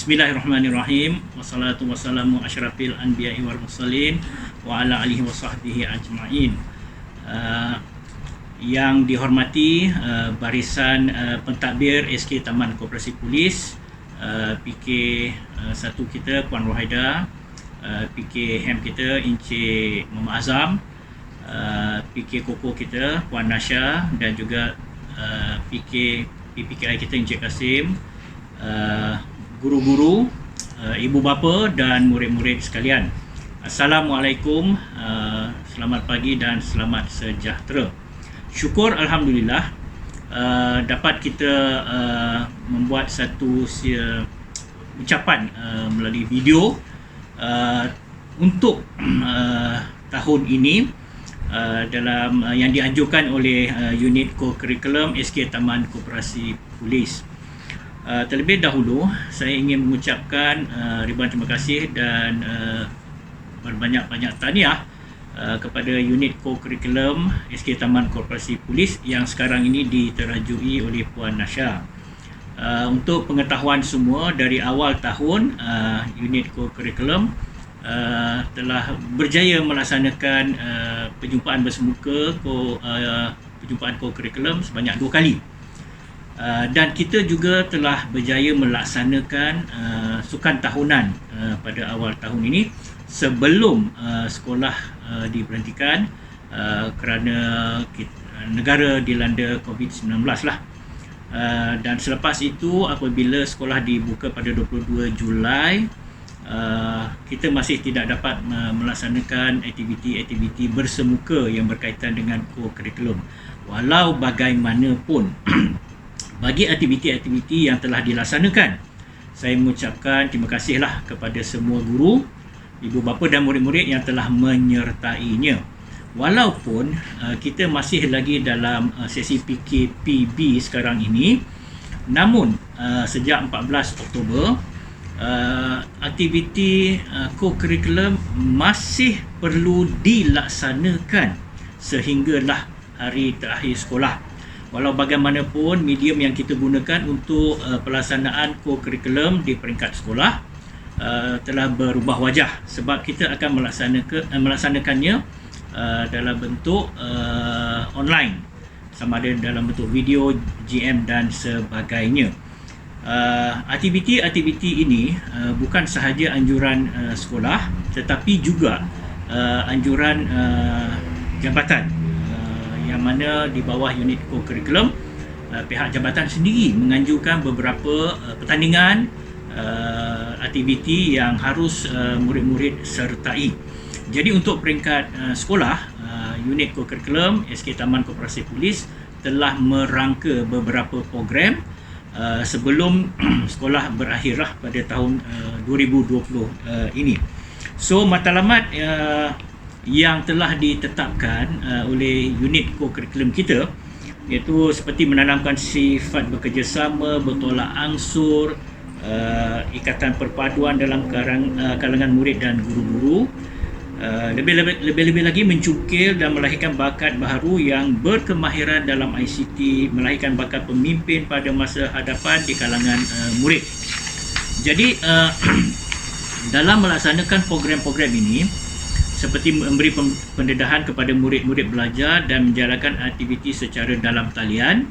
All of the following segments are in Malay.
Bismillahirrahmanirrahim. Wassalatu wassalamu asyrafil anbiya'i wal mursalin wa ala alihi wa sahbihi ajma'in. Yang dihormati barisan pentadbir SK Taman Koperasi Polis, PK 1 kita Puan Rohaida, PK HEM kita Encik Muhammad Azam, PK Koko kita Puan Nasha, dan juga PPKI kita Encik Kasim, guru-guru, ibu bapa dan murid-murid sekalian. Assalamualaikum, selamat pagi dan selamat sejahtera. Syukur Alhamdulillah dapat kita membuat satu ucapan melalui video untuk tahun ini dalam yang dianjurkan oleh unit co-curriculum SK Taman Koperasi Polis. Terlebih dahulu saya ingin mengucapkan ribuan terima kasih dan berbanyak-banyak tahniah kepada unit co-curriculum SK Taman Korporasi Polis yang sekarang ini diterajui oleh Puan Nasha. Untuk pengetahuan semua, dari awal tahun unit co-curriculum telah berjaya melaksanakan perjumpaan bersemuka perjumpaan co-curriculum sebanyak 2 kali. Dan kita juga telah berjaya melaksanakan sukan tahunan pada awal tahun ini sebelum sekolah diberhentikan kerana negara dilanda COVID-19 lah. Dan selepas itu apabila sekolah dibuka pada 22 Julai, kita masih tidak dapat melaksanakan aktiviti-aktiviti bersemuka yang berkaitan dengan co-curriculum. Walau bagaimanapun bagi aktiviti-aktiviti yang telah dilaksanakan, saya mengucapkan terima kasihlah kepada semua guru, ibu bapa dan murid-murid yang telah menyertainya. Walaupun kita masih lagi dalam sesi PKPB sekarang ini, namun sejak 14 Oktober aktiviti co-curriculum masih perlu dilaksanakan sehinggalah hari terakhir sekolah. Walau bagaimanapun medium yang kita gunakan untuk pelaksanaan co-curriculum di peringkat sekolah telah berubah wajah, sebab kita akan melaksanakannya dalam bentuk online, sama ada dalam bentuk video, GM dan sebagainya. Aktiviti-aktiviti ini bukan sahaja anjuran sekolah tetapi juga anjuran jabatan yang mana di bawah unit co-curriculum pihak jabatan sendiri menganjurkan beberapa pertandingan aktiviti yang harus murid-murid sertai. Jadi untuk peringkat sekolah, unit co-curriculum SK Taman Korporasi Polis telah merangka beberapa program sebelum sekolah berakhirlah pada tahun 2020 ini. So matlamat yang telah ditetapkan oleh unit co-curriculum kita, iaitu seperti menanamkan sifat bekerjasama, bertolak ansur, ikatan perpaduan dalam kalangan murid dan guru-guru. Lebih-lebih lagi mencukil dan melahirkan bakat baharu yang berkemahiran dalam ICT, melahirkan bakat pemimpin pada masa hadapan di kalangan murid. Jadi dalam melaksanakan program-program ini, seperti memberi pendedahan kepada murid-murid belajar dan menjalankan aktiviti secara dalam talian,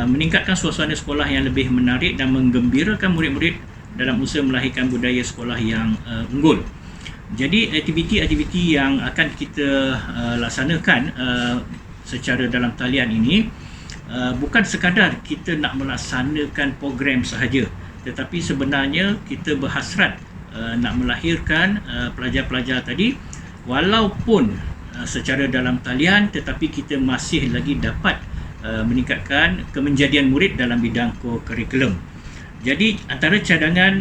meningkatkan suasana sekolah yang lebih menarik dan menggembirakan murid-murid dalam usaha melahirkan budaya sekolah yang unggul. Jadi aktiviti-aktiviti yang akan kita laksanakan secara dalam talian ini bukan sekadar kita nak melaksanakan program sahaja, tetapi sebenarnya kita berhasrat nak melahirkan pelajar-pelajar tadi walaupun secara dalam talian, tetapi kita masih lagi dapat meningkatkan kemenjadian murid dalam bidang co-curriculum. Jadi antara cadangan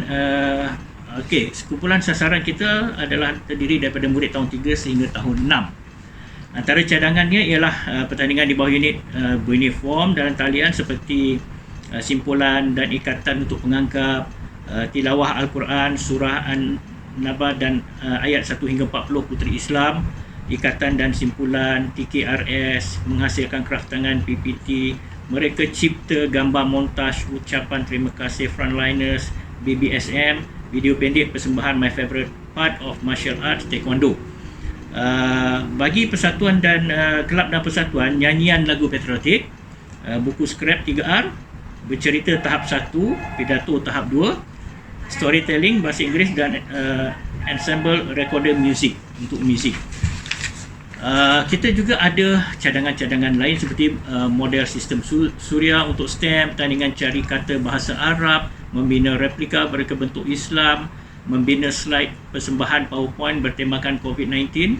kumpulan sasaran kita adalah terdiri daripada murid tahun 3 sehingga tahun 6. Antara cadangannya ialah pertandingan di bawah unit beruniform dalam talian seperti simpulan dan ikatan untuk pengangkap, tilawah Al-Quran, surah An-Naba dan ayat 1 hingga 40 Puteri Islam, ikatan dan simpulan, TKRS, menghasilkan kraft tangan PPT, mereka cipta gambar montaj ucapan terima kasih frontliners, BBSM, video pendek persembahan My Favorite Part of Martial Arts Taekwondo. Bagi persatuan dan kelab dan persatuan, nyanyian lagu patriotik, buku skrip 3R, bercerita tahap 1, pidato tahap 2, storytelling bahasa Inggeris dan ensemble recorder music untuk muzik. Kita juga ada cadangan-cadangan lain seperti model sistem suria untuk STEM, pertandingan cari kata bahasa Arab, membina replika berbentuk Islam, membina slide persembahan PowerPoint bertemakan COVID-19,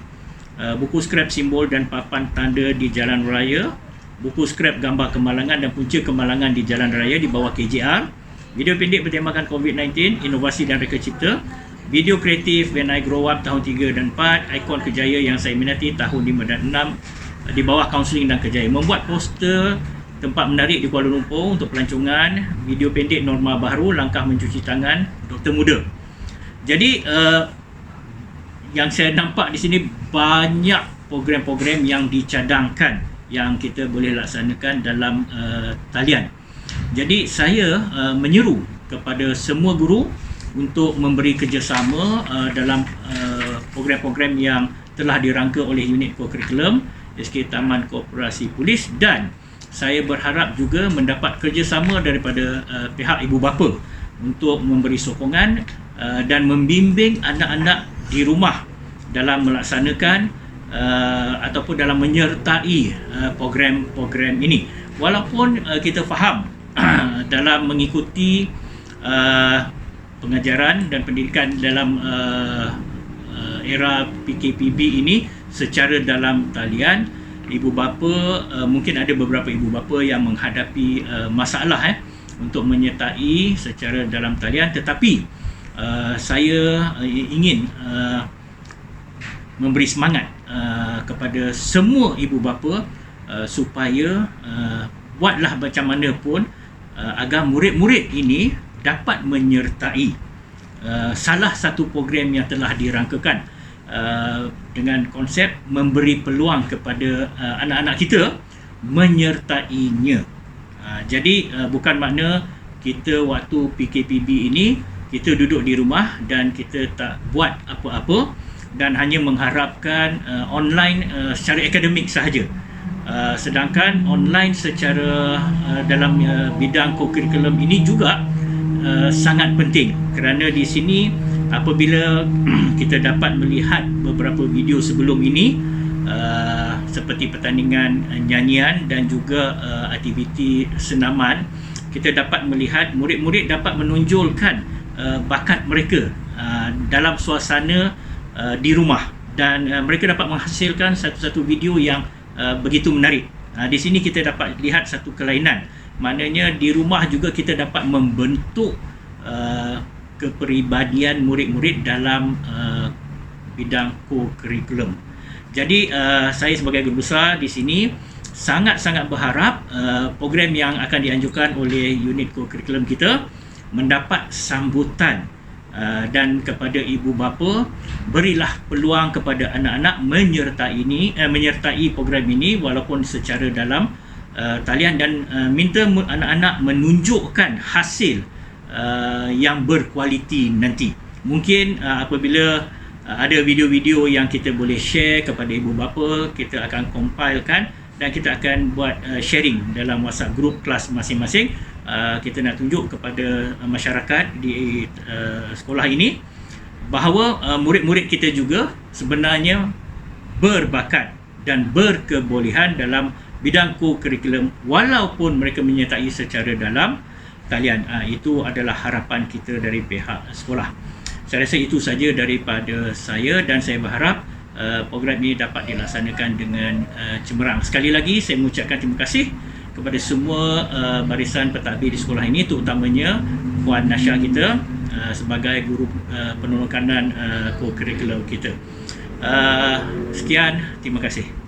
buku skrip simbol dan papan tanda di jalan raya, buku skrip gambar kemalangan dan punca kemalangan di jalan raya di bawah KJR, video pendek bertemakan COVID-19, inovasi dan reka cipta, video kreatif When I Grow Up tahun 3 dan 4, ikon kejaya yang saya minati tahun 5 dan 6 di bawah kaunseling dan kejaya, membuat poster tempat menarik di Kuala Lumpur untuk pelancongan, video pendek norma baru, langkah mencuci tangan doktor muda. Jadi yang saya nampak di sini banyak program-program yang dicadangkan yang kita boleh laksanakan dalam talian. Jadi saya menyeru kepada semua guru untuk memberi kerjasama dalam program-program yang telah dirangka oleh unit co-curriculum SK Taman Koperasi Polis, dan saya berharap juga mendapat kerjasama daripada pihak ibu bapa untuk memberi sokongan dan membimbing anak-anak di rumah dalam melaksanakan ataupun dalam menyertai program-program ini. Walaupun kita faham dalam mengikuti pengajaran dan pendidikan dalam era PKPB ini secara dalam talian, ibu bapa mungkin ada beberapa ibu bapa yang menghadapi masalah untuk menyertai secara dalam talian, tetapi saya ingin memberi semangat kepada semua ibu bapa supaya buatlah macam mana pun agar murid-murid ini dapat menyertai salah satu program yang telah dirangkakan dengan konsep memberi peluang kepada anak-anak kita menyertainya. Jadi bukan makna kita waktu PKPB ini kita duduk di rumah dan kita tak buat apa-apa dan hanya mengharapkan online secara akademik sahaja. Sedangkan online secara dalam bidang co-curriculum ini juga sangat penting, kerana di sini apabila kita dapat melihat beberapa video sebelum ini seperti pertandingan nyanyian dan juga aktiviti senaman, kita dapat melihat murid-murid dapat menonjolkan bakat mereka dalam suasana di rumah, dan mereka dapat menghasilkan satu-satu video yang begitu menarik. Di sini kita dapat lihat satu kelainan, maknanya di rumah juga kita dapat membentuk kepribadian murid-murid dalam bidang co-curriculum. Jadi saya sebagai guru besar di sini sangat-sangat berharap program yang akan dianjurkan oleh unit co-curriculum kita mendapat sambutan, dan kepada ibu bapa, berilah peluang kepada anak-anak menyertai program ini walaupun secara dalam talian, dan minta anak-anak menunjukkan hasil yang berkualiti nanti. Mungkin apabila ada video-video yang kita boleh share kepada ibu bapa, kita akan compilekan dan kita akan buat sharing dalam WhatsApp group kelas masing-masing. Kita nak tunjuk kepada masyarakat di sekolah ini bahawa murid-murid kita juga sebenarnya berbakat dan berkebolehan dalam bidang co-curriculum walaupun mereka menyertai secara dalam talian. Itu adalah harapan kita dari pihak sekolah. Saya rasa itu saja daripada saya, dan saya berharap program ini dapat dilaksanakan dengan cemerlang. Sekali lagi saya mengucapkan terima kasih kepada semua barisan pentadbir di sekolah ini, terutamanya Puan Nasha kita sebagai guru penolong kanan co-curriculum kita. Sekian, terima kasih.